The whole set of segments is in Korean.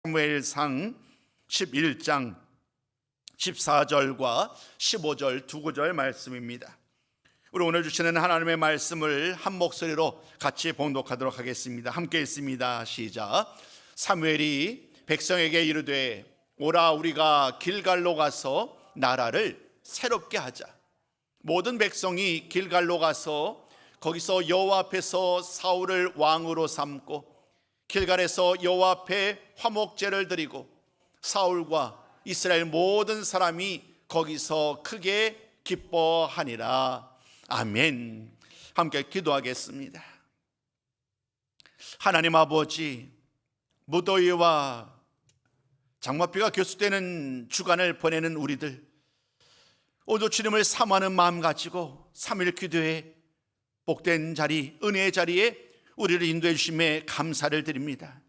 사무엘상 11장 14절과 15절 두 구절 말씀입니다. 우리 오늘 주시는 하나님의 말씀을 한 목소리로 같이 봉독하도록 하겠습니다. 함께 읽습니다. 시작. 사무엘이 백성에게 이르되 오라 우리가 길갈로 가서 나라를 새롭게 하자. 모든 백성이 길갈로 가서 거기서 여호와 앞에서 사울을 왕으로 삼고 길갈에서 여호와 앞에 화목제를 드리고 사울과 이스라엘 모든 사람이 거기서 크게 기뻐하니라. 아멘. 함께 기도하겠습니다. 하나님 아버지, 무더위와 장마비가 교수되는 주간을 보내는 우리들, 오늘 주님을 사모하는 마음 가지고 3일 기도회 복된 자리, 은혜의 자리에 우리를 인도해 주심에 감사를 드립니다.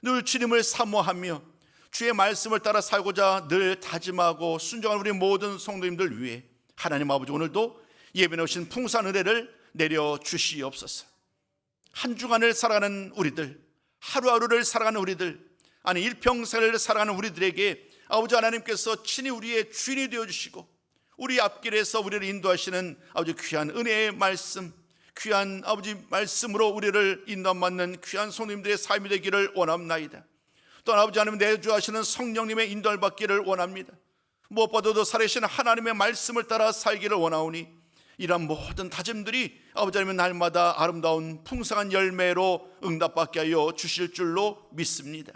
늘 주님을 사모하며 주의 말씀을 따라 살고자 늘 다짐하고 순종하는 우리 모든 성도님들 위해 하나님 아버지, 오늘도 예배에 오신 풍성한 은혜를 내려 주시옵소서. 한 주간을 살아가는 우리들, 하루하루를 살아가는 우리들, 아니 일평생을 살아가는 우리들에게 아버지 하나님께서 친히 우리의 주인이 되어주시고 우리 앞길에서 우리를 인도하시는 아버지 귀한 은혜의 말씀, 귀한 아버지 말씀으로 우리를 인도받는 귀한 성도님들의 삶이 되기를 원합나이다. 또 아버지 하나님 내주하시는 성령님의 인도를 받기를 원합니다. 무엇보다도 살아계신 하나님의 말씀을 따라 살기를 원하오니 이런 모든 다짐들이 아버지 하나님 날마다 아름다운 풍성한 열매로 응답받게 하여 주실 줄로 믿습니다.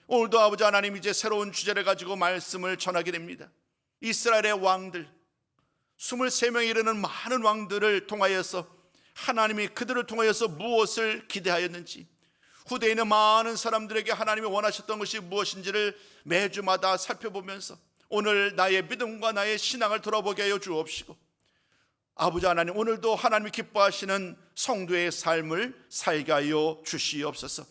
오늘도 아버지 하나님 이제 새로운 주제를 가지고 말씀을 전하게 됩니다. 이스라엘의 왕들 23명에 이르는 많은 왕들을 통하여서 하나님이 그들을 통하여서 무엇을 기대하였는지, 후대에 있는 많은 사람들에게 하나님이 원하셨던 것이 무엇인지를 매주마다 살펴보면서 오늘 나의 믿음과 나의 신앙을 돌아보게 하여 주옵시고, 아버지 하나님 오늘도 하나님이 기뻐하시는 성도의 삶을 살게 하여 주시옵소서.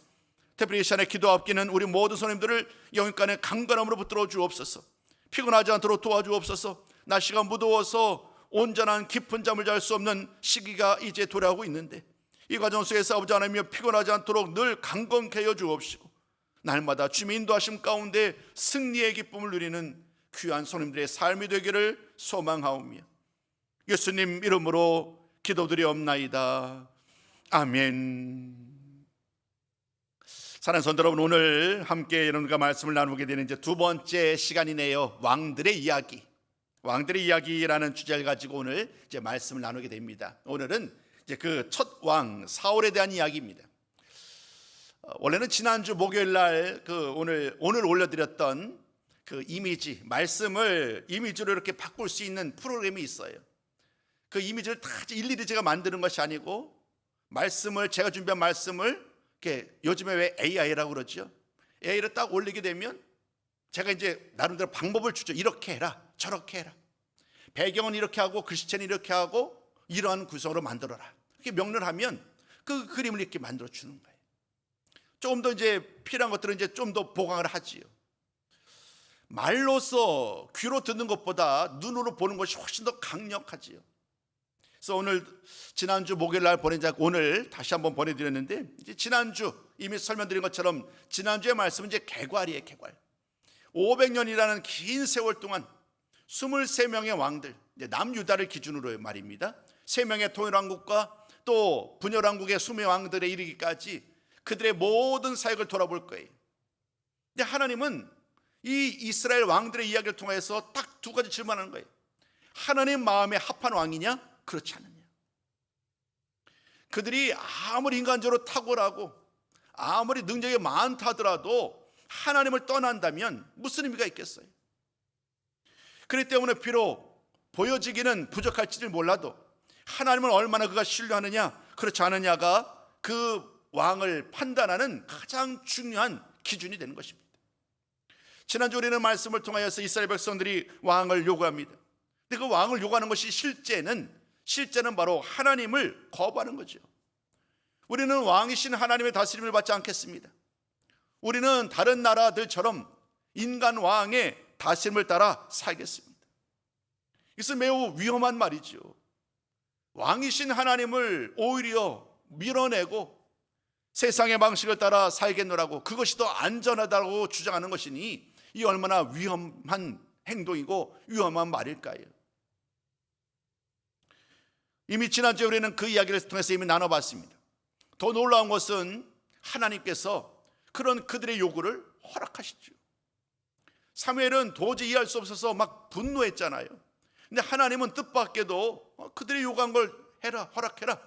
특별히 이 시간에 기도 앞기는 우리 모든 손님들을 영육간의 강건함으로 붙들어 주옵소서. 피곤하지 않도록 도와주옵소서. 날씨가 무더워서 온전한 깊은 잠을 잘 수 없는 시기가 이제 돌아오고 있는데 이 과정 속에서 아버지 하나님이여 피곤하지 않도록 늘 강건케 하여 주옵시고 날마다 주님의 인도하심 가운데 승리의 기쁨을 누리는 귀한 손님들의 삶이 되기를 소망하오며 예수님 이름으로 기도드리옵나이다. 아멘. 사랑하는 성도 여러분, 오늘 함께 여러분과 말씀을 나누게 되는 이제 두 번째 시간이네요. 왕들의 이야기. 왕들의 이야기라는 주제를 가지고 오늘 이제 말씀을 나누게 됩니다. 오늘은 이제 그 첫 왕 사울에 대한 이야기입니다. 원래는 지난주 목요일 날 오늘 올려드렸던 그 이미지 말씀을 이미지로 이렇게 바꿀 수 있는 프로그램이 있어요. 그 이미지를 다 일일이 제가 만드는 것이 아니고 말씀을 제가 준비한 말씀을 이렇게 요즘에 왜 AI라고 그러죠? AI를 딱 올리게 되면 제가 이제 나름대로 방법을 주죠. 이렇게 해라, 저렇게 해라. 배경은 이렇게 하고 글씨체는 이렇게 하고 이러한 구성으로 만들어라. 이렇게 명령을 하면 그 그림을 이렇게 만들어 주는 거예요. 조금 더 이제 필요한 것들은 이제 좀 더 보강을 하지요. 말로서 귀로 듣는 것보다 눈으로 보는 것이 훨씬 더 강력하지요. 그래서 오늘 지난주 목요일 날 보낸 자 오늘 다시 한번 보내드렸는데 이제 지난주 이미 설명드린 것처럼 지난주의 말씀은 이제 개괄이에요. 개괄. 500년이라는 긴 세월 동안 23명의 왕들, 남유다를 기준으로 말입니다. 3명의 통일왕국과 또 분열왕국의 수메 왕들에 이르기까지 그들의 모든 사역을 돌아볼 거예요. 근데 하나님은 이 이스라엘 왕들의 이야기를 통해서 딱 두 가지 질문하는 거예요. 하나님 마음에 합한 왕이냐? 그렇지 않느냐? 그들이 아무리 인간적으로 탁월하고 아무리 능력이 많다 하더라도 하나님을 떠난다면 무슨 의미가 있겠어요? 그렇기 때문에 비록 보여지기는 부족할지를 몰라도 하나님을 얼마나 그가 신뢰하느냐 그렇지 않느냐가 그 왕을 판단하는 가장 중요한 기준이 되는 것입니다. 지난주 우리는 말씀을 통하여서 이스라엘 백성들이 왕을 요구합니다. 근데 그 왕을 요구하는 것이 실제는 바로 하나님을 거부하는 거죠. 우리는 왕이신 하나님의 다스림을 받지 않겠습니다. 우리는 다른 나라들처럼 인간 왕의 다스림을 따라 살겠습니다. 이것은 매우 위험한 말이죠. 왕이신 하나님을 오히려 밀어내고 세상의 방식을 따라 살겠노라고, 그것이 더 안전하다고 주장하는 것이니 이 얼마나 위험한 행동이고 위험한 말일까요? 이미 지난주에 우리는 그 이야기를 통해서 이미 나눠봤습니다. 더 놀라운 것은 하나님께서 그런 그들의 요구를 허락하시죠. 사무엘은 도저히 이해할 수 없어서 막 분노했잖아요. 근데 하나님은 뜻밖에도 그들이 요구한 걸 해라, 허락해라,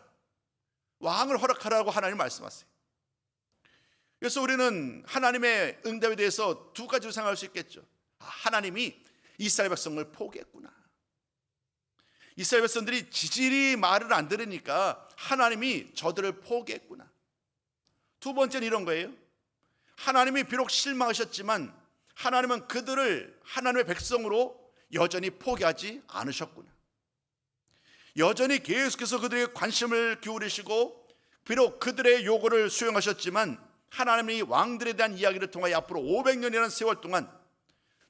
왕을 허락하라고 하나님 말씀하세요. 그래서 우리는 하나님의 응답에 대해서 두 가지로 생각할 수 있겠죠. 하나님이 이스라엘 백성을 포기했구나. 이스라엘 백성들이 지질이 말을 안 들으니까 하나님이 저들을 포기했구나. 두 번째는 이런 거예요. 하나님이 비록 실망하셨지만 하나님은 그들을 하나님의 백성으로 여전히 포기하지 않으셨구나. 여전히 계속해서 그들에게 관심을 기울이시고 비록 그들의 요구를 수용하셨지만 하나님이 왕들에 대한 이야기를 통하여 앞으로 500년이라는 세월 동안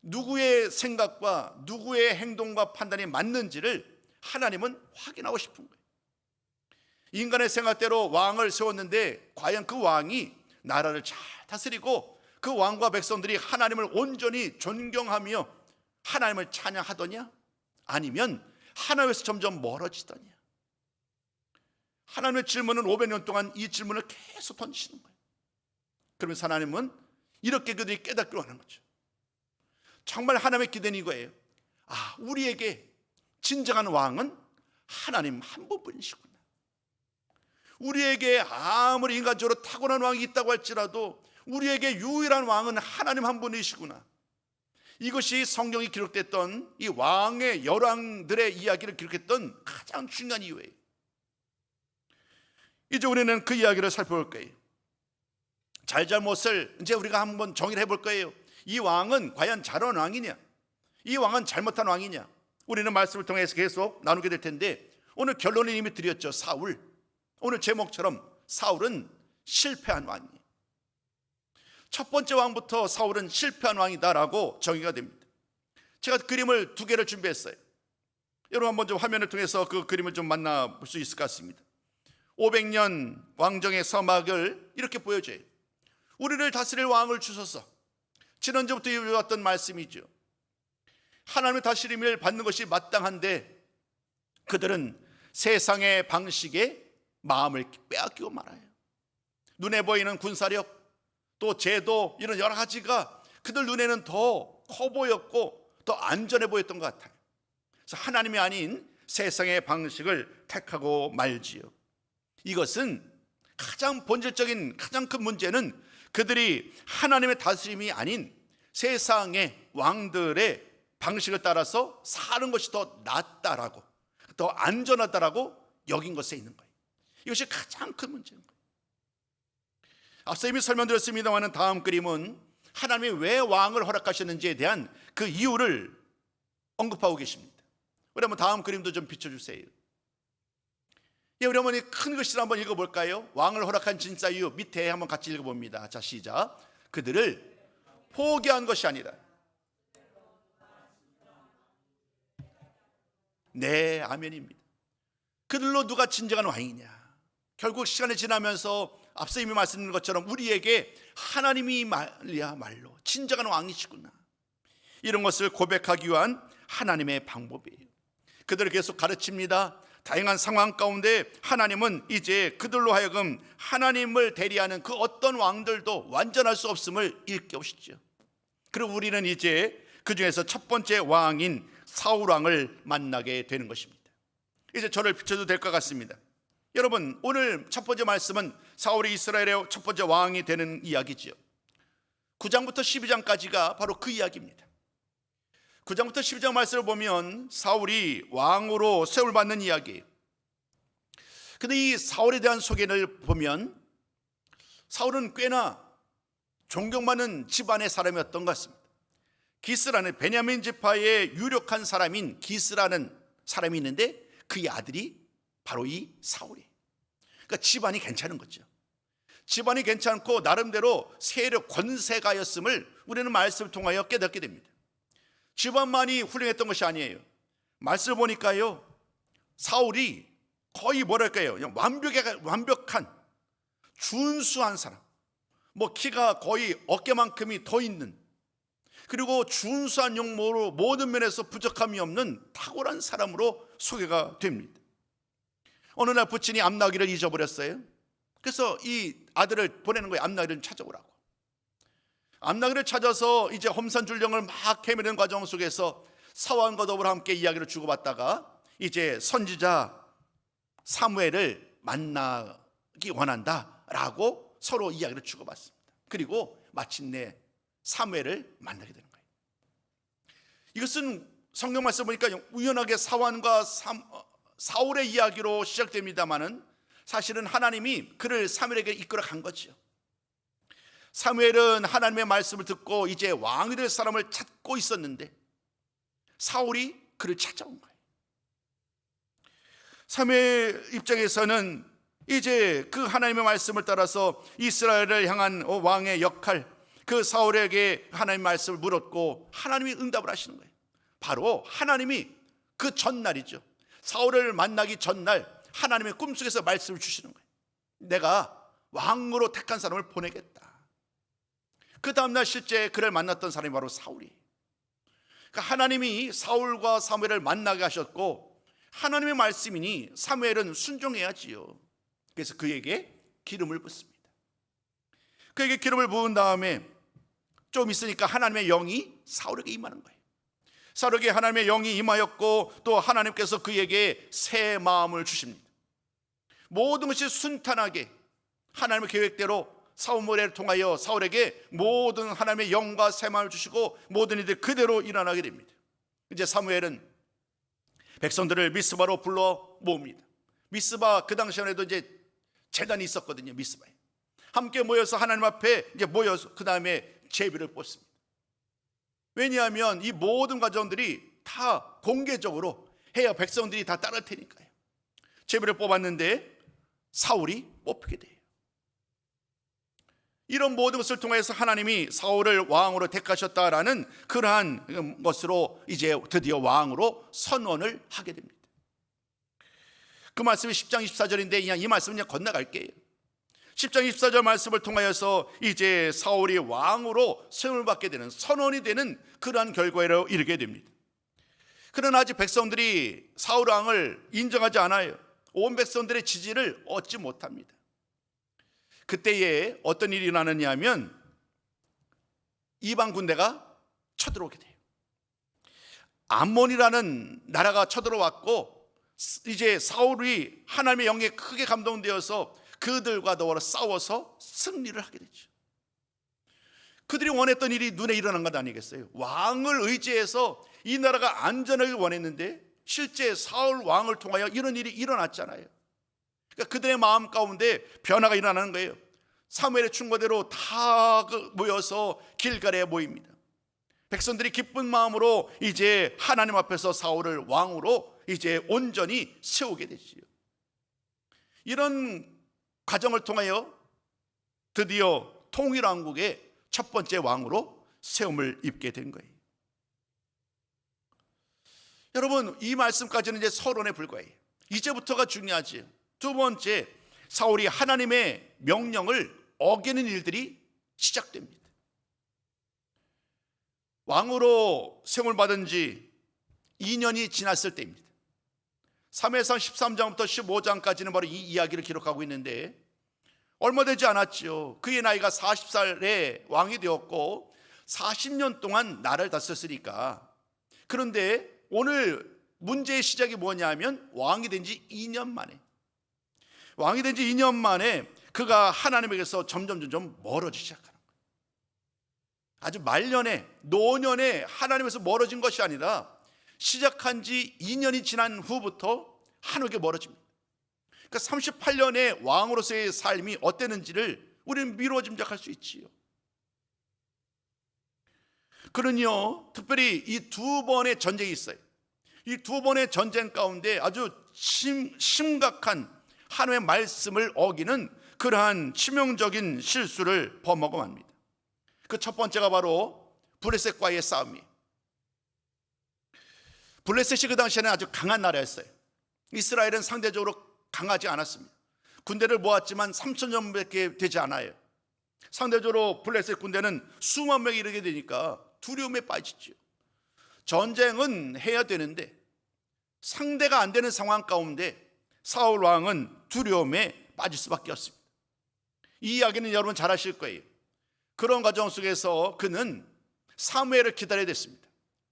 누구의 생각과 누구의 행동과 판단이 맞는지를 하나님은 확인하고 싶은 거예요. 인간의 생각대로 왕을 세웠는데 과연 그 왕이 나라를 잘 다스리고 그 왕과 백성들이 하나님을 온전히 존경하며 하나님을 찬양하더냐? 아니면 하나님에서 점점 멀어지더냐? 하나님의 질문은 500년 동안 이 질문을 계속 던지시는 거예요. 그러면서 하나님은 이렇게 그들이 깨닫기로 하는 거죠. 정말 하나님의 기대는 이거예요. 우리에게 진정한 왕은 하나님 한 분뿐이시구나. 우리에게 아무리 인간적으로 타고난 왕이 있다고 할지라도 우리에게 유일한 왕은 하나님 한 분이시구나. 이것이 성경이 기록됐던 이 왕의 열왕들의 이야기를 기록했던 가장 중요한 이유예요. 이제 우리는 그 이야기를 살펴볼 거예요. 잘잘못을 이제 우리가 한번 정의를 해볼 거예요. 이 왕은 과연 잘한 왕이냐? 이 왕은 잘못한 왕이냐? 우리는 말씀을 통해서 계속 나누게 될 텐데 오늘 결론을 이미 드렸죠. 사울. 오늘 제목처럼 사울은 실패한 왕이에요. 첫 번째 왕부터 사울은 실패한 왕이다라고 정의가 됩니다. 제가 그림을 두 개를 준비했어요. 여러분 한번 좀 화면을 통해서 그 그림을 좀 만나볼 수 있을 것 같습니다. 500년 왕정의 서막을 이렇게 보여줘요. 우리를 다스릴 왕을 주소서. 지난주부터 이어왔던 말씀이죠. 하나님의 다스림을 받는 것이 마땅한데 그들은 세상의 방식에 마음을 빼앗기고 말아요. 눈에 보이는 군사력, 또 제도, 이런 여러 가지가 그들 눈에는 더 커 보였고 더 안전해 보였던 것 같아요. 그래서 하나님이 아닌 세상의 방식을 택하고 말지요. 이것은 가장 본질적인 가장 큰 문제는 그들이 하나님의 다스림이 아닌 세상의 왕들의 방식을 따라서 사는 것이 더 낫다라고, 더 안전하다라고 여긴 것에 있는 거예요. 이것이 가장 큰 문제인 거예요. 앞서 이미 설명드렸습니다만 다음 그림은 하나님이 왜 왕을 허락하셨는지에 대한 그 이유를 언급하고 계십니다. 우리 한번 다음 그림도 좀 비춰주세요. 우리 어머니 큰 글씨로 한번 읽어볼까요? 왕을 허락한 진짜 이유 밑에 한번 같이 읽어봅니다. 자, 시작. 그들을 포기한 것이 아니라. 네, 아멘입니다. 그들로 누가 진정한 왕이냐? 결국 시간이 지나면서 앞서 이미 말씀드린 것처럼 우리에게 하나님이 말이야말로 진정한 왕이시구나, 이런 것을 고백하기 위한 하나님의 방법이에요. 그들을 계속 가르칩니다. 다양한 상황 가운데 하나님은 이제 그들로 하여금 하나님을 대리하는 그 어떤 왕들도 완전할 수 없음을 일깨우시죠. 그리고 우리는 이제 그 중에서 첫 번째 왕인 사울 왕을 만나게 되는 것입니다. 이제 저를 비춰도 될 것 같습니다. 여러분, 오늘 첫 번째 말씀은 사울이 이스라엘의 첫 번째 왕이 되는 이야기지요. 9장부터 12장까지가 바로 그 이야기입니다. 9장부터 12장 말씀을 보면 사울이 왕으로 세움을 받는 이야기예요. 근데 이 사울에 대한 소개를 보면 사울은 꽤나 존경받는 집안의 사람이었던 것 같습니다. 기스라는 베냐민 지파의 유력한 사람인 기스라는 사람이 있는데 그의 아들이 바로 이 사울이에요. 그러니까 집안이 괜찮은 거죠. 집안이 괜찮고 나름대로 세력 권세가였음을 우리는 말씀을 통하여 깨닫게 됩니다. 집안만이 훌륭했던 것이 아니에요. 말씀을 보니까요, 사울이 거의 뭐랄까요, 완벽한 준수한 사람, 뭐 키가 거의 어깨만큼이 더 있는, 그리고 준수한 용모로 모든 면에서 부족함이 없는 탁월한 사람으로 소개가 됩니다. 어느 날 부친이 암나귀를 잊어버렸어요. 그래서 이 아들을 보내는 거예요. 암나귀를 찾아오라고. 암나귀를 찾아서 이제 험산줄령을 막 헤매는 과정 속에서 사환과 더불어 함께 이야기를 주고받다가 이제 선지자 사무엘을 만나기 원한다라고 서로 이야기를 주고받습니다. 그리고 마침내 사무엘을 만나게 되는 거예요. 이것은 성경 말씀 보니까 우연하게 사환과 사울의 이야기로 시작됩니다마는 사실은 하나님이 그를 사무엘에게 이끌어 간 거죠. 사무엘은 하나님의 말씀을 듣고 이제 왕이 될 사람을 찾고 있었는데 사울이 그를 찾아온 거예요. 사무엘 입장에서는 이제 그 하나님의 말씀을 따라서 이스라엘을 향한 왕의 역할, 그 사울에게 하나님의 말씀을 물었고 하나님이 응답을 하시는 거예요. 바로 하나님이 그 전날이죠. 사울을 만나기 전날 하나님의 꿈속에서 말씀을 주시는 거예요. 내가 왕으로 택한 사람을 보내겠다. 그 다음날 실제 그를 만났던 사람이 바로 사울이에요. 그러니까 하나님이 사울과 사무엘을 만나게 하셨고 하나님의 말씀이니 사무엘은 순종해야지요. 그래서 그에게 기름을 붓습니다. 그에게 기름을 부은 다음에 좀 있으니까 하나님의 영이 사울에게 임하는 거예요. 사울에게 하나님의 영이 임하였고 또 하나님께서 그에게 새 마음을 주십니다. 모든 것이 순탄하게 하나님의 계획대로 사무엘을 통하여 사울에게 모든 하나님의 영과 새 마음을 주시고 모든 일들이 그대로 일어나게 됩니다. 이제 사무엘은 백성들을 미스바로 불러 모읍니다. 미스바, 그 당시에도 이제 제단이 있었거든요. 미스바에 함께 모여서 하나님 앞에 이제 모여서 그 다음에 제비를 뽑습니다. 왜냐하면 이 모든 과정들이 다 공개적으로 해야 백성들이 다 따를 테니까요. 제비를 뽑았는데 사울이 뽑히게 돼요. 이런 모든 것을 통해서 하나님이 사울을 왕으로 택하셨다라는 그러한 것으로 이제 드디어 왕으로 선언을 하게 됩니다. 그 말씀이 10장 24절인데 그냥 이 말씀은 그냥 건너갈게요. 10장 24절 말씀을 통하여서 이제 사울이 왕으로 세움을 받게 되는, 선언이 되는 그러한 결과로 이르게 됩니다. 그러나 아직 백성들이 사울 왕을 인정하지 않아요. 온 백성들의 지지를 얻지 못합니다. 그때에 어떤 일이 일어나느냐 하면 이방 군대가 쳐들어오게 돼요. 암몬이라는 나라가 쳐들어왔고 이제 사울이 하나님의 영에 크게 감동되어서 그들과 더불어 싸워서 승리를 하게 되죠. 그들이 원했던 일이 눈에 일어난 것 아니겠어요? 왕을 의지해서 이 나라가 안전을 원했는데 실제 사울 왕을 통하여 이런 일이 일어났잖아요. 그러니까 그들의 마음 가운데 변화가 일어나는 거예요. 사무엘의 충고대로 다 모여서 길갈에 모입니다. 백성들이 기쁜 마음으로 이제 하나님 앞에서 사울을 왕으로 이제 온전히 세우게 되지요. 이런 과정을 통하여 드디어 통일왕국의 첫 번째 왕으로 세움을 입게 된 거예요. 여러분, 이 말씀까지는 이제 서론에 불과해요. 이제부터가 중요하지요. 두 번째, 사울이 하나님의 명령을 어기는 일들이 시작됩니다. 왕으로 세움을 받은 지 2년이 지났을 때입니다. 사무엘상 13장부터 15장까지는 바로 이 이야기를 기록하고 있는데 얼마 되지 않았죠. 그의 나이가 40살에 왕이 되었고 40년 동안 나라를 다스렸으니까. 그런데 오늘 문제의 시작이 뭐냐면 왕이 된 지 2년 만에, 왕이 된 지 2년 만에 그가 하나님에게서 점점 멀어지기 시작하는 거예요. 아주 말년에, 노년에 하나님에서 멀어진 것이 아니라 시작한 지 2년이 지난 후부터 하나님께 멀어집니다. 그러니까 38년의 왕으로서의 삶이 어땠는지를 우리는 미루어 짐작할 수 있지요. 그는요, 특별히 이 두 번의 전쟁이 있어요. 이 두 번의 전쟁 가운데 아주 심각한 하나님의 말씀을 어기는 그러한 치명적인 실수를 범하고 맙니다. 그 첫 번째가 바로 블레셋과의 싸움이에요. 블레셋이 그 당시에는 아주 강한 나라였어요. 이스라엘은 상대적으로 강하지 않았습니다. 군대를 모았지만 3천 명밖에 되지 않아요. 상대적으로 블레셋 군대는 수만 명이 이르게 되니까 두려움에 빠지죠. 전쟁은 해야 되는데 상대가 안 되는 상황 가운데 사울 왕은 두려움에 빠질 수밖에 없습니다. 이 이야기는 여러분 잘 아실 거예요. 그런 과정 속에서 그는 사무엘을 기다려야 됐습니다.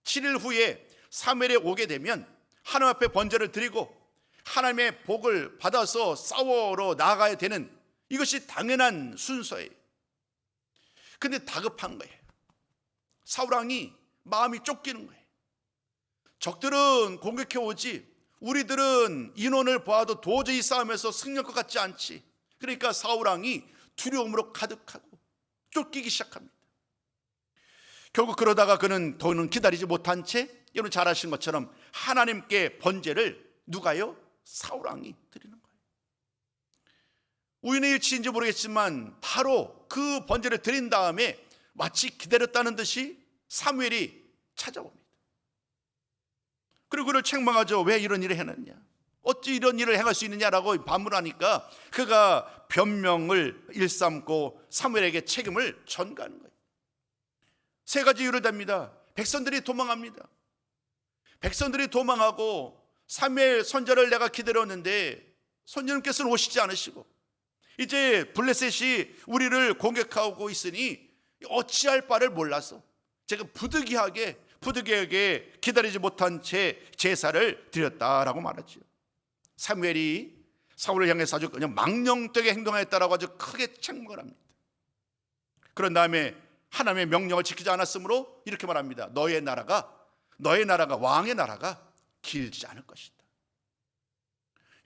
7일 후에 사무엘이 오게 되면 하나님 앞에 번제를 드리고 하나님의 복을 받아서 싸우러 나아가야 되는, 이것이 당연한 순서예요. 근데 다급한 거예요. 사울 왕이 마음이 쫓기는 거예요. 적들은 공격해 오지 우리들은 인원을 보아도 도저히 싸움에서 승리할 것 같지 않지. 그러니까 사울 왕이 두려움으로 가득하고 쫓기기 시작합니다. 결국 그러다가 그는 더는 기다리지 못한 채, 여러분 잘 아시는 것처럼 하나님께 번제를 누가요? 사울 왕이 드리는 거예요. 우연의 일치인지 모르겠지만 바로 그 번제를 드린 다음에 마치 기다렸다는 듯이 사무엘이 찾아옵니다. 그리고 그를 책망하죠. 왜 이런 일을 해놨냐, 어찌 이런 일을 행할 수 있느냐라고 반문하니까 그가 변명을 일삼고 사무엘에게 책임을 전가하는 거예요. 세 가지 이유를 댑니다. 백성들이 도망합니다. 백성들이 도망하고 사무엘 선지자를 내가 기다렸는데 선지자님께서는 오시지 않으시고 이제 블레셋이 우리를 공격하고 있으니 어찌할 바를 몰라서 제가 부득이하게 기다리지 못한 채 제사를 드렸다라고 말하죠. 사무엘이 사울을 향해서 아주 그냥 망령되게 행동했다라고 아주 크게 책망을 합니다. 그런 다음에 하나님의 명령을 지키지 않았으므로 이렇게 말합니다. 너의 나라가 왕의 나라가 길지 않을 것이다.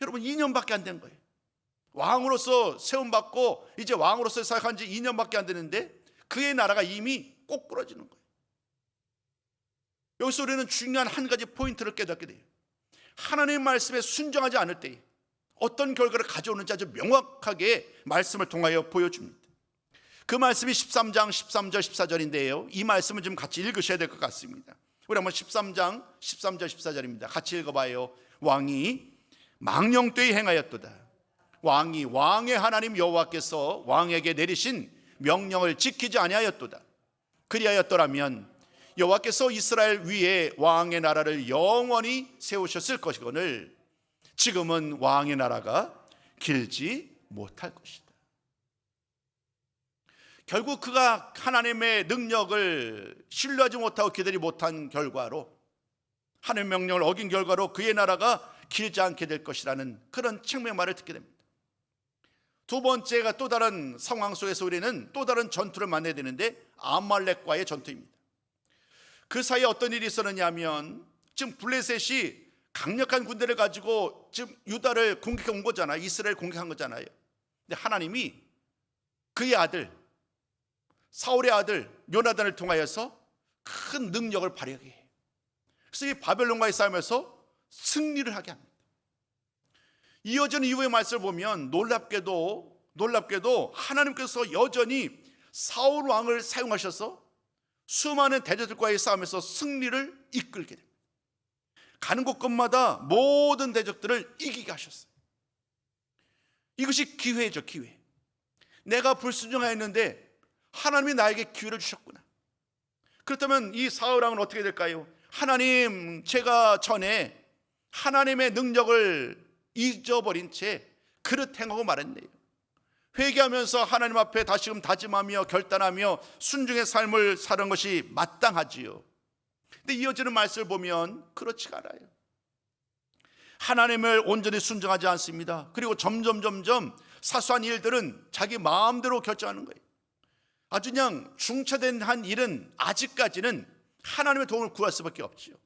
여러분 2년밖에 안 된 거예요. 왕으로서 세움받고 이제 왕으로서 사역한 지 2년밖에 안 되는데 그의 나라가 이미 꼬꾸라지는 거예요. 여기서 우리는 중요한 한 가지 포인트를 깨닫게 돼요. 하나님의 말씀에 순종하지 않을 때 어떤 결과를 가져오는지 아주 명확하게 말씀을 통하여 보여줍니다. 그 말씀이 13장 13절 14절인데요 이 말씀을 좀 같이 읽으셔야 될 것 같습니다. 우리 한번 13장 13절 14절입니다. 같이 읽어봐요. 왕이 망령되이 행하였도다. 왕의 하나님 여호와께서 왕에게 내리신 명령을 지키지 아니하였도다. 그리하였더라면 여호와께서 이스라엘 위에 왕의 나라를 영원히 세우셨을 것이거늘 지금은 왕의 나라가 길지 못할 것이다. 결국 그가 하나님의 능력을 신뢰하지 못하고 기다리지 못한 결과로, 하나님의 명령을 어긴 결과로 그의 나라가 길지 않게 될 것이라는 그런 책망의 말을 듣게 됩니다. 두 번째가 또 다른 상황 속에서 우리는 또 다른 전투를 만나야 되는데 아말렉과의 전투입니다. 그 사이에 어떤 일이 있었느냐 하면 지금 블레셋이 강력한 군대를 가지고 지금 유다를 공격해 온 거잖아요. 이스라엘 공격한 거잖아요. 근데 하나님이 그의 아들 사울의 아들 요나단을 통하여서 큰 능력을 발휘하게 해요. 그래서 이 바벨론과의 싸움에서 승리를 하게 합니다. 이어지는 이후의 말씀을 보면 놀랍게도 하나님께서 여전히 사울 왕을 사용하셔서 수많은 대적들과의 싸움에서 승리를 이끌게 됩니다. 가는 곳곳마다 모든 대적들을 이기게 하셨어요. 이것이 기회죠, 기회. 내가 불순종하였는데 하나님이 나에게 기회를 주셨구나. 그렇다면 이 사울 왕은 어떻게 될까요? 하나님, 제가 전에 하나님의 능력을 잊어버린 채 그릇 행하고 말았네요. 회개하면서 하나님 앞에 다시금 다짐하며 결단하며 순종의 삶을 사는 것이 마땅하지요. 근데 이어지는 말씀을 보면 그렇지가 않아요. 하나님을 온전히 순종하지 않습니다. 그리고 점점 사소한 일들은 자기 마음대로 결정하는 거예요. 아주 그냥 중차된 한 일은 아직까지는 하나님의 도움을 구할 수밖에 없지요.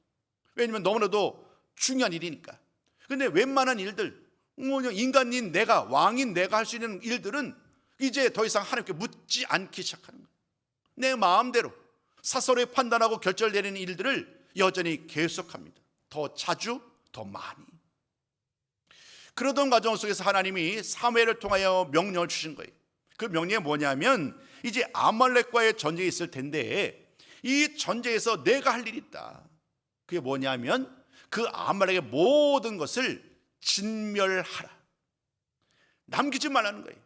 왜냐하면 너무나도 중요한 일이니까. 근데 웬만한 일들, 인간인 내가, 왕인 내가 할 수 있는 일들은 이제 더 이상 하나님께 묻지 않기 시작하는 거예요. 내 마음대로 사설에 판단하고 결정을 내리는 일들을 여전히 계속합니다. 더 자주, 더 많이. 그러던 과정 속에서 하나님이 사무엘을 통하여 명령을 주신 거예요. 그 명령이 뭐냐면 이제 아말렉과의 전쟁이 있을 텐데 이 전쟁에서 내가 할 일이 있다. 그게 뭐냐면 그 아말렉의 모든 것을 진멸하라. 남기지 말라는 거예요.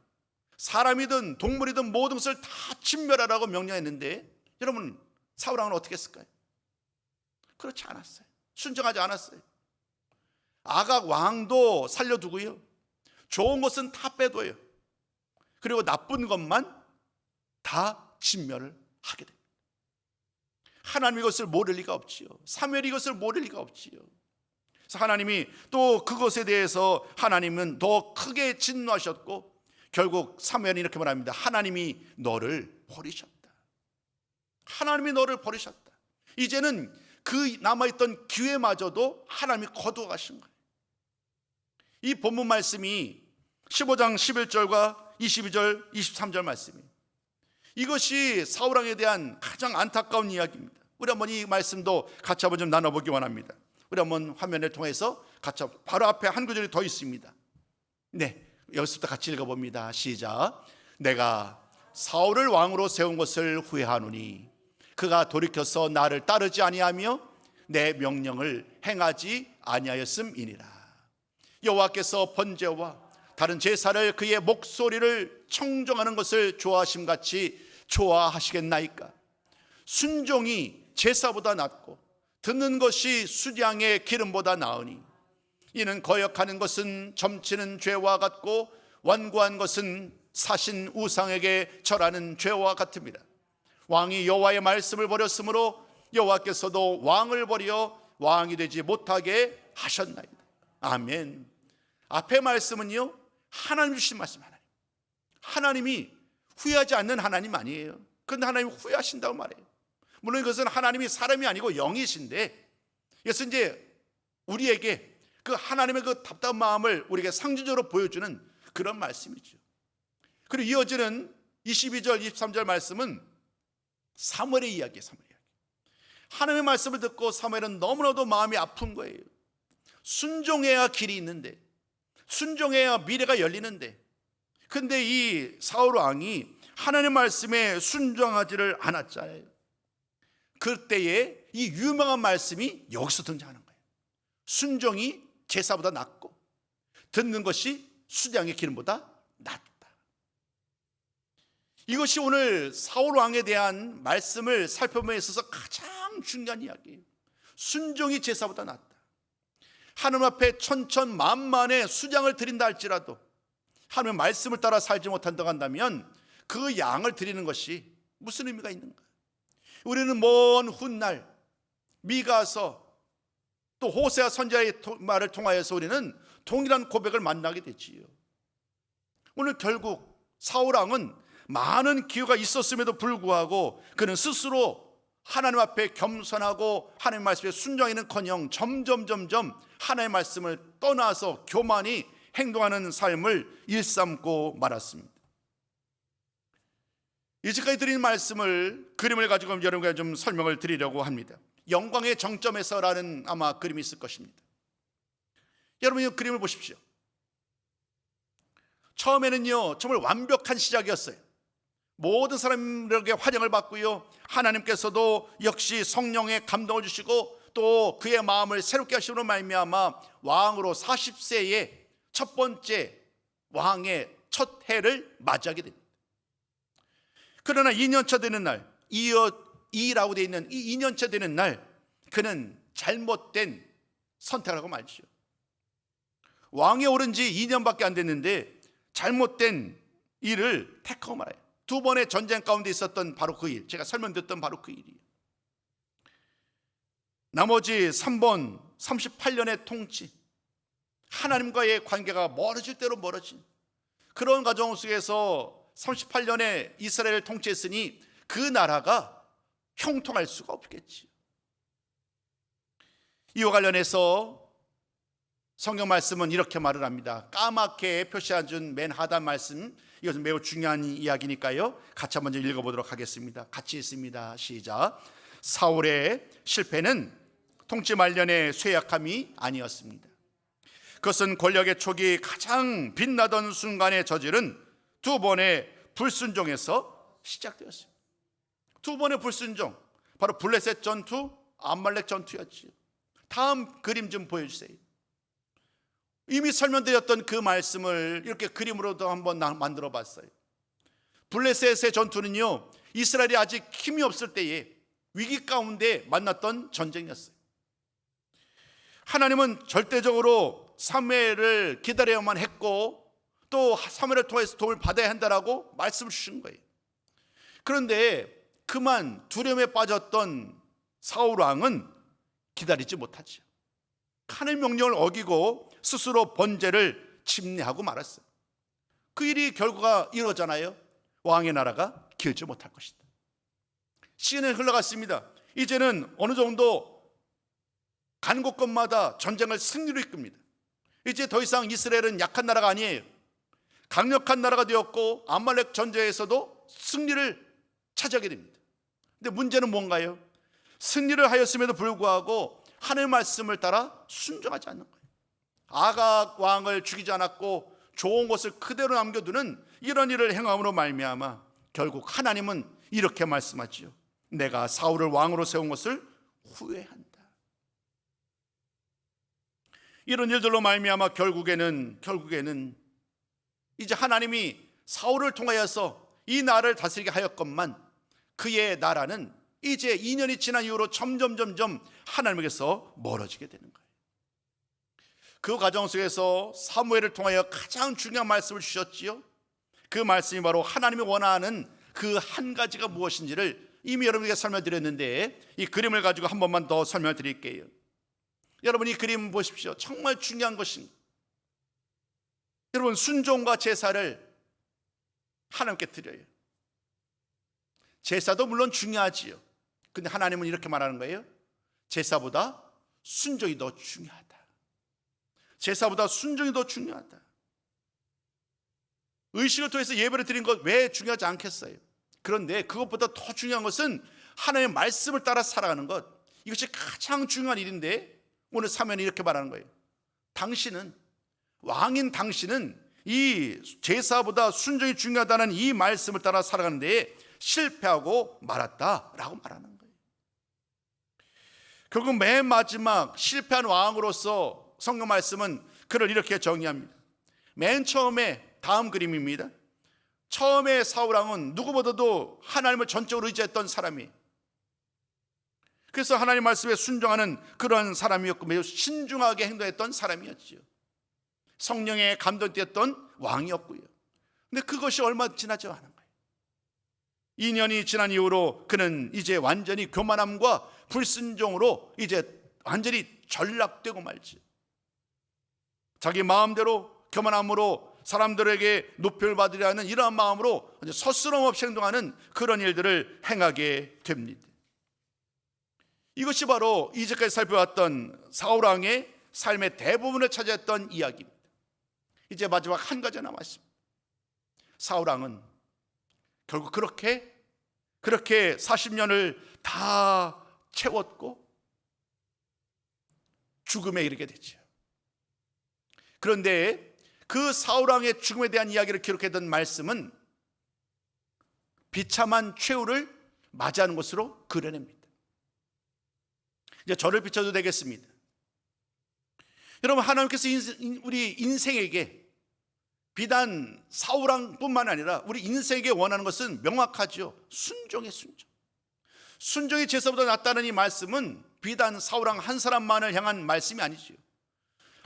사람이든 동물이든 모든 것을 다 진멸하라고 명령했는데 여러분, 사울왕은 어떻게 했을까요? 그렇지 않았어요. 순종하지 않았어요. 아각 왕도 살려두고요, 좋은 것은 다 빼둬요. 그리고 나쁜 것만 다 진멸을 하게 됩니다. 하나님 이것을 모를 리가 없지요. 사무엘이 이것을 모를 리가 없지요. 그래서 하나님이 또 그것에 대해서 하나님은 더 크게 진노하셨고, 결국 사무엘이 이렇게 말합니다. 하나님이 너를 버리셨다. 하나님이 너를 버리셨다. 이제는 그 남아있던 기회마저도 하나님이 거두어 가신 거예요. 이 본문 말씀이 15장 11절과 22절 23절 말씀이에요. 이것이 사울왕에 대한 가장 안타까운 이야기입니다. 우리 한번 이 말씀도 같이 한번 좀 나눠보기 원합니다. 우리 한번 화면을 통해서 같이, 바로 앞에 한 구절이 더 있습니다. 네, 여기서부터 같이 읽어봅니다. 시작. 내가 사울을 왕으로 세운 것을 후회하노니 그가 돌이켜서 나를 따르지 아니하며 내 명령을 행하지 아니하였음이니라. 여호와께서 번제와 다른 제사를 그의 목소리를 청종하는 것을 좋아하심같이 좋아하시겠나이까. 순종이 제사보다 낫고 듣는 것이 수량의 기름보다 나으니 이는 거역하는 것은 점치는 죄와 같고 완고한 것은 사신 우상에게 절하는 죄와 같습니다. 왕이 여호와의 말씀을 버렸으므로 여호와께서도 왕을 버려 왕이 되지 못하게 하셨나이다. 아멘. 앞에 말씀은요, 하나님 주신 말씀. 하나님이 후회하지 않는 하나님 아니에요. 그런데 하나님이 후회하신다고 말해요. 물론 이것은 하나님이 사람이 아니고 영이신데, 그래서 이제 우리에게 그 하나님의 그 답답한 마음을 우리에게 상징적으로 보여주는 그런 말씀이죠. 그리고 이어지는 22절 23절 말씀은 사무엘의 이야기예요. 사무엘의 이야기. 하나님의 말씀을 듣고 사무엘은 너무나도 마음이 아픈 거예요. 순종해야 길이 있는데, 순종해야 미래가 열리는데, 근데 이 사울 왕이 하나님의 말씀에 순종하지를 않았잖아요. 그때에 이 유명한 말씀이 여기서 등장하는 거예요. 순종이 제사보다 낫고 듣는 것이 수량의 기름보다 낫다. 이것이 오늘 사울 왕에 대한 말씀을 살펴봄에 있어서 가장 중요한 이야기예요. 순종이 제사보다 낫다. 하나님 앞에 천천만만의 수량을 드린다 할지라도 하나님의 말씀을 따라 살지 못한다고 한다면 그 양을 드리는 것이 무슨 의미가 있는가? 우리는 먼 훗날 미가서 또 호세아 선지자의 말을 통하여서 우리는 동일한 고백을 만나게 되지요. 오늘 결국 사울 왕은 많은 기회가 있었음에도 불구하고 그는 스스로 하나님 앞에 겸손하고 하나님의 말씀에 순종하기는커녕 점점 하나님의 말씀을 떠나서 교만히 행동하는 삶을 일삼고 말았습니다. 이제까지 드린 말씀을 그림을 가지고 여러분께 좀 설명을 드리려고 합니다. 영광의 정점에서라는 아마 그림이 있을 것입니다. 여러분 이 그림을 보십시오. 처음에는요 정말 완벽한 시작이었어요. 모든 사람들에게 환영을 받고요, 하나님께서도 역시 성령의 감동을 주시고 또 그의 마음을 새롭게 하시므로 말미암아 왕으로 40세에 첫 번째 왕의 첫 해를 맞이하게 됩니다. 그러나 2년차 되는 날, 이라고 되어 있는 이 2년차 되는 날, 그는 잘못된 선택을 하고 말지요. 왕에 오른 지 2년밖에 안 됐는데 잘못된 일을 택하고 말아요. 두 번의 전쟁 가운데 있었던 바로 그 일, 제가 설명드렸던 바로 그 일이에요. 나머지 3번 38년의 통치, 하나님과의 관계가 멀어질 대로 멀어진 그런 과정 속에서 38년의 이스라엘을 통치했으니 그 나라가 형통할 수가 없겠지. 이와 관련해서 성경 말씀은 이렇게 말을 합니다. 까맣게 표시해준 맨 하단 말씀, 이것은 매우 중요한 이야기니까요, 같이 한번 읽어보도록 하겠습니다. 같이 읽습니다. 시작. 사울의 실패는 통치 말년의 쇠약함이 아니었습니다. 그것은 권력의 촉이 가장 빛나던 순간에 저지른 두 번의 불순종에서 시작되었습니다. 두 번의 불순종, 바로 블레셋 전투, 암말렉 전투였지요. 다음 그림 좀 보여주세요. 이미 설명드렸던 그 말씀을 이렇게 그림으로도 한번 만들어 봤어요. 블레셋의 전투는요, 이스라엘이 아직 힘이 없을 때에 위기 가운데 만났던 전쟁이었어요. 하나님은 절대적으로 사무엘을 기다려야만 했고 또 사무엘을 통해서 도움을 받아야 한다라고 말씀을 주신 거예요. 그런데 그만 두려움에 빠졌던 사울 왕은 기다리지 못하죠. 하나님의 명령을 어기고 스스로 번제를 침례하고 말았어요. 그 일이 결과가 이러잖아요. 왕의 나라가 길지 못할 것이다. 시간이 흘러갔습니다. 이제는 어느 정도 간 곳곳마다 전쟁을 승리로 이끕니다. 이제 더 이상 이스라엘은 약한 나라가 아니에요. 강력한 나라가 되었고 아말렉 전쟁에서도 승리를 차지하게 됩니다. 근데 문제는 뭔가요? 승리를 하였음에도 불구하고 하나님의 말씀을 따라 순종하지 않는 거예요. 아각 왕을 죽이지 않았고 좋은 것을 그대로 남겨두는 이런 일을 행함으로 말미암아 결국 하나님은 이렇게 말씀하지요. 내가 사울을 왕으로 세운 것을 후회한다. 이런 일들로 말미암아 결국에는 이제 하나님이 사울을 통하여서 이 나라를 다스리게 하였건만 그의 나라는 이제 2년이 지난 이후로 점점 하나님에게서 멀어지게 되는 거예요. 그 과정 속에서 사무엘을 통하여 가장 중요한 말씀을 주셨지요. 그 말씀이 바로 하나님이 원하는 그 한 가지가 무엇인지를 이미 여러분에게 설명드렸는데 이 그림을 가지고 한 번만 더 설명드릴게요. 여러분 이 그림 보십시오. 정말 중요한 것입니다. 여러분 순종과 제사를 하나님께 드려요. 제사도 물론 중요하지요. 근데 하나님은 이렇게 말하는 거예요. 제사보다 순종이 더 중요하다. 제사보다 순종이 더 중요하다. 의식을 통해서 예배를 드린 것 왜 중요하지 않겠어요? 그런데 그것보다 더 중요한 것은 하나님의 말씀을 따라 살아가는 것. 이것이 가장 중요한 일인데 오늘 사면이 이렇게 말하는 거예요. 왕인 당신은 이 제사보다 순종이 중요하다는 이 말씀을 따라 살아가는 데에 실패하고 말았다라고 말하는 거예요. 결국 맨 마지막 실패한 왕으로서 성경 말씀은 그를 이렇게 정의합니다. 맨 처음에 다음 그림입니다. 처음에 사울 왕은 누구보다도 하나님을 전적으로 의지했던 사람이에요. 그래서 하나님 말씀에 순종하는 그런 사람이었고 매우 신중하게 행동했던 사람이었지요. 성령에 감동되었던 왕이었고요. 근데 그것이 얼마 지나지 않은 거예요. 2년이 지난 이후로 그는 이제 완전히 교만함과 불순종으로 이제 완전히 전락되고 말지. 자기 마음대로 교만함으로 사람들에게 높임을 받으려 하는 이러한 마음으로 서스럼 없이 행동하는 그런 일들을 행하게 됩니다. 이것이 바로 이제까지 살펴왔던 사울 왕의 삶의 대부분을 차지했던 이야기입니다. 이제 마지막 한 가지 남았습니다. 사울 왕은 결국 그렇게 40년을 다 채웠고 죽음에 이르게 되죠. 그런데 그 사울 왕의 죽음에 대한 이야기를 기록했던 말씀은 비참한 최후를 맞이하는 것으로 그려냅니다. 이제 저를 비춰도 되겠습니다. 여러분 하나님께서 우리 인생에게 비단 사울 왕뿐만 아니라 우리 인생에게 원하는 것은 명확하죠. 순종의 순종. 순종이 제사보다 낫다는 이 말씀은 비단 사울 왕 한 사람만을 향한 말씀이 아니죠.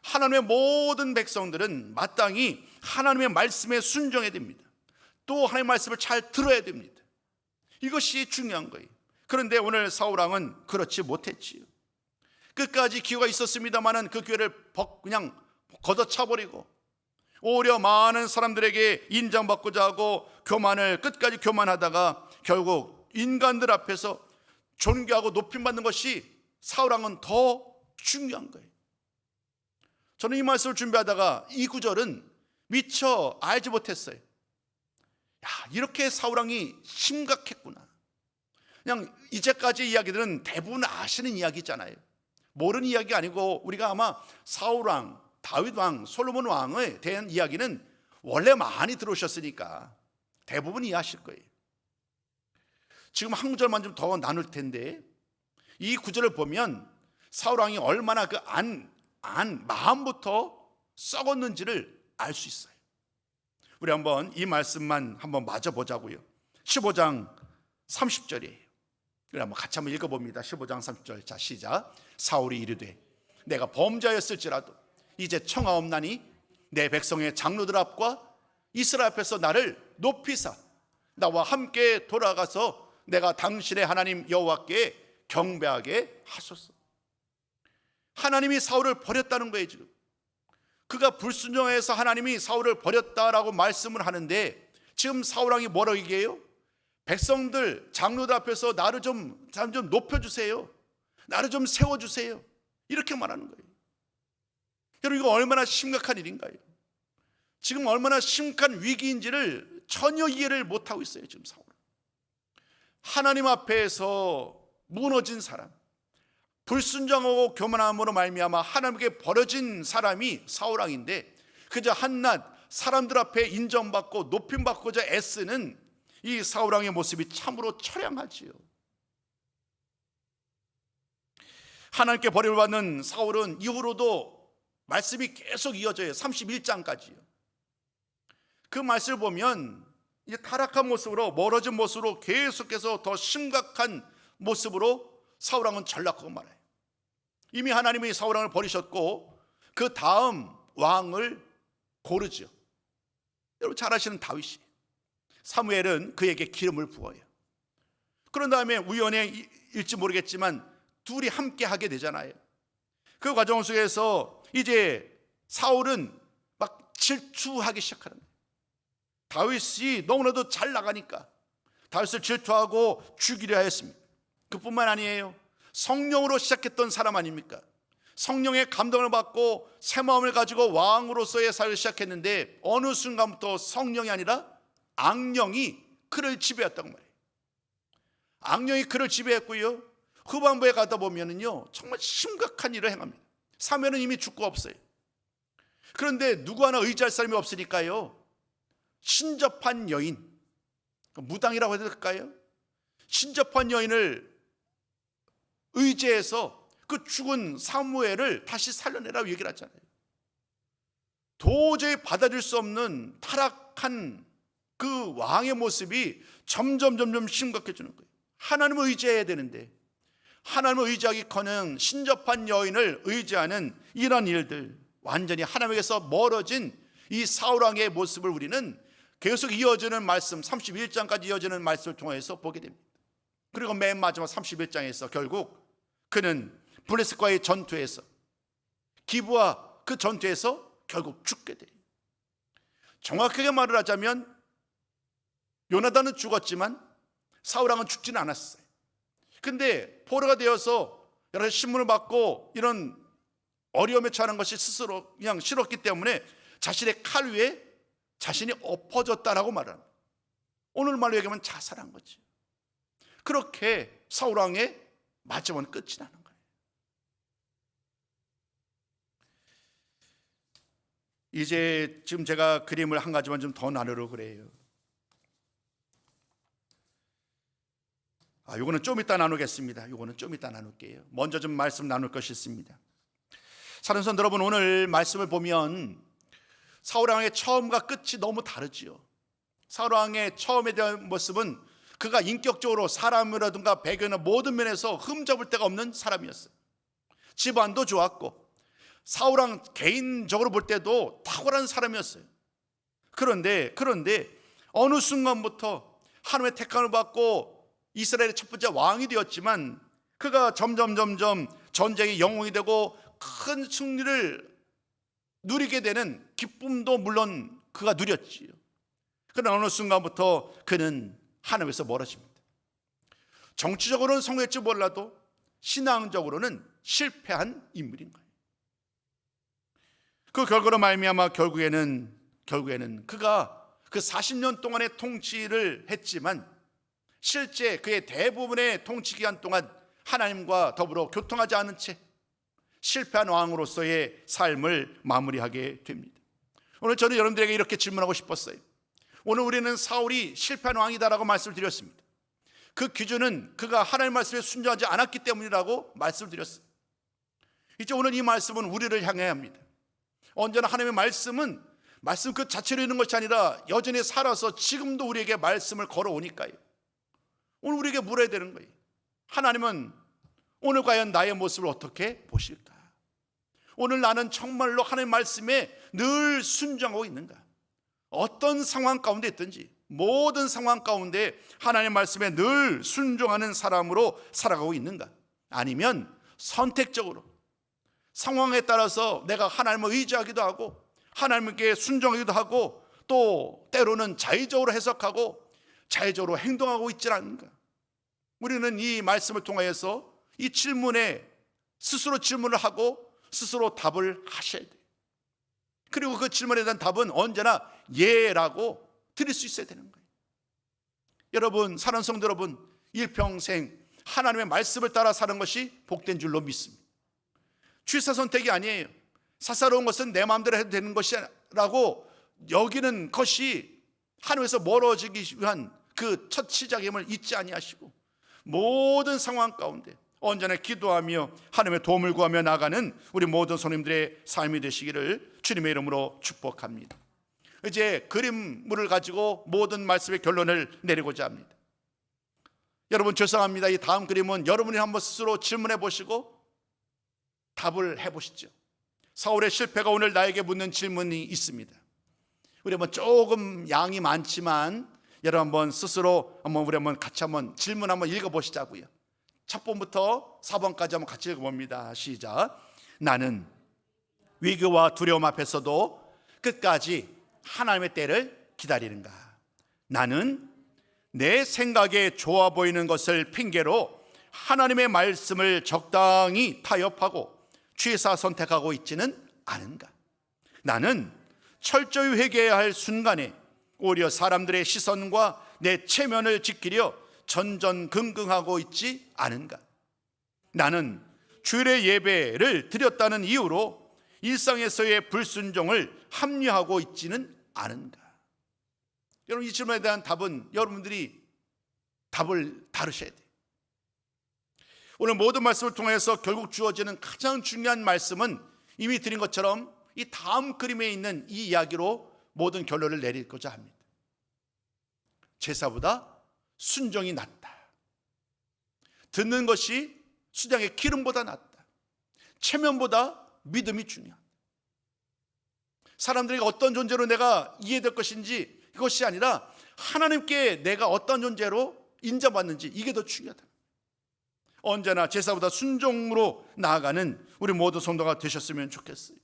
하나님의 모든 백성들은 마땅히 하나님의 말씀에 순종해야 됩니다. 또 하나님의 말씀을 잘 들어야 됩니다. 이것이 중요한 거예요. 그런데 오늘 사울 왕은 그렇지 못했지요. 끝까지 기회가 있었습니다마는 그 기회를 그냥 걷어차버리고 오히려 많은 사람들에게 인정받고자 하고 끝까지 교만하다가 결국 인간들 앞에서 존귀하고 높임받는 것이 사울 왕은 더 중요한 거예요. 저는 이 말씀을 준비하다가 이 구절은 미처 알지 못했어요. 이렇게 사울 왕이 심각했구나. 그냥 이제까지 이야기들은 대부분 아시는 이야기잖아요. 모르는 이야기가 아니고 우리가 아마 사울 왕, 다윗 왕, 솔로몬 왕에 대한 이야기는 원래 많이 들어오셨으니까 대부분 이해하실 거예요. 지금 한 구절만 좀 더 나눌 텐데 이 구절을 보면 사울 왕이 얼마나 마음부터 썩었는지를 알 수 있어요. 우리 한번 이 말씀만 한번 마저 보자고요. 15장 30절이에요. 우리 한번 같이 한번 읽어봅니다. 15장 30절. 자, 시작. 사울이 이르되 내가 범죄하였을지라도 이제 청하옵나니 내 백성의 장로들 앞과 이스라엘 앞에서 나를 높이사 나와 함께 돌아가서 내가 당신의 하나님 여호와께 경배하게 하소서. 하나님이 사울을 버렸다는 거예요. 지금 그가 불순종해서 하나님이 사울을 버렸다라고 말씀을 하는데, 지금 사울 왕이 뭐라고 얘기해요? 백성들 장로들 앞에서 나를 좀 높여주세요, 나를 좀 세워주세요, 이렇게 말하는 거예요. 여러분, 이거 얼마나 심각한 일인가요? 지금 얼마나 심각한 위기인지를 전혀 이해를 못하고 있어요. 지금 사울은 하나님 앞에서 무너진 사람, 불순종하고 교만함으로 말미암아 하나님께 버려진 사람이 사울 왕인데, 그저 한낱 사람들 앞에 인정받고 높임받고자 애쓰는 이 사울 왕의 모습이 참으로 처량하지요. 하나님께 버림을 받는 사울은 이후로도 말씀이 계속 이어져요. 31장까지요. 그 말씀을 보면 이제 타락한 모습으로, 멀어진 모습으로 계속해서 더 심각한 모습으로 사울 왕은 전락하고 말아요. 이미 하나님이 사울 왕을 버리셨고 그 다음 왕을 고르죠. 여러분 잘 아시는 다윗이, 사무엘은 그에게 기름을 부어요. 그런 다음에 우연일지 모르겠지만 둘이 함께 하게 되잖아요. 그 과정 속에서 이제 사울은 막 질투하기 시작하는 거예요. 다윗이 너무나도 잘 나가니까 다윗을 질투하고 죽이려 했습니다. 그뿐만 아니에요. 성령으로 시작했던 사람 아닙니까? 성령의 감동을 받고 새 마음을 가지고 왕으로서의 삶을 시작했는데, 어느 순간부터 성령이 아니라 악령이 그를 지배했단 말이에요. 악령이 그를 지배했고요, 후반부에 가다 보면은요 정말 심각한 일을 행합니다. 사면은 이미 죽고 없어요. 그런데 누구 하나 의지할 사람이 없으니까요, 신접한 여인, 무당이라고 해야 될까요? 신접한 여인을 의지해서 그 죽은 사무엘을 다시 살려내라고 얘기를 하잖아요. 도저히 받아들일 수 없는 타락한 그 왕의 모습이 점점 심각해지는 거예요. 하나님을 의지해야 되는데 하나님을 의지하기커녕 신접한 여인을 의지하는 이런 일들, 완전히 하나님에게서 멀어진 이 사울 왕의 모습을 우리는 계속 이어지는 말씀, 31장까지 이어지는 말씀을 통해서 보게 됩니다. 그리고 맨 마지막 31장에서 결국 그는 블레셋과의 전투에서, 기브와 그 전투에서 결국 죽게 돼요. 정확하게 말을 하자면 요나단은 죽었지만 사울 왕은 죽지는 않았어요. 근데 포로가 되어서 여러 가지 신문을 받고 이런 어려움에 처하는 것이 스스로 그냥 싫었기 때문에 자신의 칼 위에 자신이 엎어졌다라고 말합니다. 오늘 말로 얘기하면 자살한 거지. 그렇게 사울 왕의 마지막은 끝이 나는 거예요. 이제 지금 제가 그림을 한 가지만 좀 더 나누려고 그래요. 이거는 좀 이따 나누겠습니다. 이거는 좀 이따 나눌게요. 먼저 좀 말씀 나눌 것이 있습니다. 사랑하는 성도 여러분, 오늘 말씀을 보면 사울 왕의 처음과 끝이 너무 다르지요. 사울 왕의 처음에 대한 모습은 그가 인격적으로 사람이라든가 배경이나 모든 면에서 흠잡을 데가 없는 사람이었어요. 집안도 좋았고 사울 왕 개인적으로 볼 때도 탁월한 사람이었어요. 그런데 어느 순간부터 하나님의 택함을 받고 이스라엘의 첫 번째 왕이 되었지만, 그가 점점 전쟁의 영웅이 되고 큰 승리를 누리게 되는 기쁨도 물론 그가 누렸지요. 그러나 어느 순간부터 그는 하나님에서 멀어집니다. 정치적으로는 성공했지 몰라도 신앙적으로는 실패한 인물인 거예요. 그 결과로 말미암아 결국에는 그가 그 40년 동안의 통치를 했지만 실제 그의 대부분의 통치 기간 동안 하나님과 더불어 교통하지 않은 채 실패한 왕으로서의 삶을 마무리하게 됩니다. 오늘 저는 여러분들에게 이렇게 질문하고 싶었어요. 오늘 우리는 사울이 실패한 왕이다라고 말씀을 드렸습니다. 그 기준은 그가 하나님의 말씀에 순종하지 않았기 때문이라고 말씀을 드렸어요. 이제 오늘 이 말씀은 우리를 향해야 합니다. 언제나 하나님의 말씀은 말씀 그 자체로 있는 것이 아니라 여전히 살아서 지금도 우리에게 말씀을 걸어오니까요. 오늘 우리에게 물어야 되는 거예요. 하나님은 오늘 과연 나의 모습을 어떻게 보실까? 오늘 나는 정말로 하나님의 말씀에 늘 순종하고 있는가? 어떤 상황 가운데 있든지 모든 상황 가운데 하나님의 말씀에 늘 순종하는 사람으로 살아가고 있는가? 아니면 선택적으로 상황에 따라서 내가 하나님을 의지하기도 하고 하나님께 순종하기도 하고 또 때로는 자의적으로 해석하고 자의적으로 행동하고 있지 않은가? 우리는 이 말씀을 통하여서 이 질문에 스스로 질문을 하고 스스로 답을 하셔야 돼요. 그리고 그 질문에 대한 답은 언제나 예라고 드릴 수 있어야 되는 거예요. 여러분, 사랑하는 성도 여러분, 일평생 하나님의 말씀을 따라 사는 것이 복된 줄로 믿습니다. 취사 선택이 아니에요. 사사로운 것은 내 마음대로 해도 되는 것이라고 여기는 것이 하나님에서 멀어지기 위한 그 첫 시작임을 잊지 아니하시고 모든 상황 가운데 언제나 기도하며 하나님의 도움을 구하며 나가는 우리 모든 손님들의 삶이 되시기를 주님의 이름으로 축복합니다. 이제 그림물을 가지고 모든 말씀의 결론을 내리고자 합니다. 여러분 죄송합니다. 이 다음 그림은 여러분이 한번 스스로 질문해 보시고 답을 해보시죠. 사울의 실패가 오늘 나에게 묻는 질문이 있습니다. 우리 한번 조금 양이 많지만 여러분 한번 스스로 우리 한번 같이 한번 질문 한번 읽어보시자고요. 첫 번부터 4번까지 한번 같이 읽어봅니다. 시작. 나는 위기와 두려움 앞에서도 끝까지 하나님의 때를 기다리는가? 나는 내 생각에 좋아 보이는 것을 핑계로 하나님의 말씀을 적당히 타협하고 취사 선택하고 있지는 않은가? 나는 철저히 회개해야 할 순간에 오히려 사람들의 시선과 내 체면을 지키려 전전긍긍하고 있지 않은가? 나는 주일의 예배를 드렸다는 이유로 일상에서의 불순종을 합리화하고 있지는 않은가? 여러분, 이 질문에 대한 답은 여러분들이 답을 다루셔야 돼요. 오늘 모든 말씀을 통해서 결국 주어지는 가장 중요한 말씀은 이미 드린 것처럼 이 다음 그림에 있는 이 이야기로 모든 결론을 내리고자 합니다. 제사보다 순종이 낫다. 듣는 것이 수장의 기름보다 낫다. 체면보다 믿음이 중요하다. 사람들에게 어떤 존재로 내가 이해될 것인지 이것이 아니라 하나님께 내가 어떤 존재로 인정받는지 이게 더 중요하다. 언제나 제사보다 순종으로 나아가는 우리 모두 성도가 되셨으면 좋겠어요.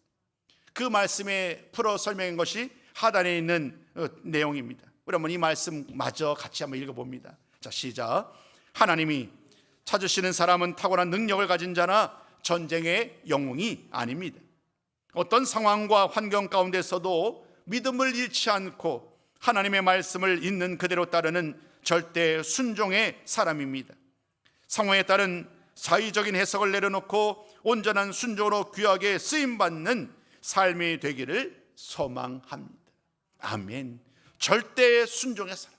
그 말씀에 풀어 설명한 것이 하단에 있는 내용입니다. 우리 한번 이 말씀 마저 같이 한번 읽어봅니다. 자, 시작. 하나님이 찾으시는 사람은 탁월한 능력을 가진 자나 전쟁의 영웅이 아닙니다. 어떤 상황과 환경 가운데서도 믿음을 잃지 않고 하나님의 말씀을 있는 그대로 따르는 절대 순종의 사람입니다. 상황에 따른 자의적인 해석을 내려놓고 온전한 순종으로 귀하게 쓰임받는 삶이 되기를 소망합니다. 아멘. 절대의 순종의 사람,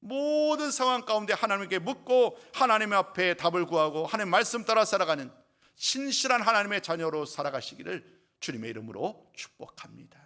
모든 상황 가운데 하나님께 묻고 하나님 앞에 답을 구하고 하나님 말씀 따라 살아가는 신실한 하나님의 자녀로 살아가시기를 주님의 이름으로 축복합니다.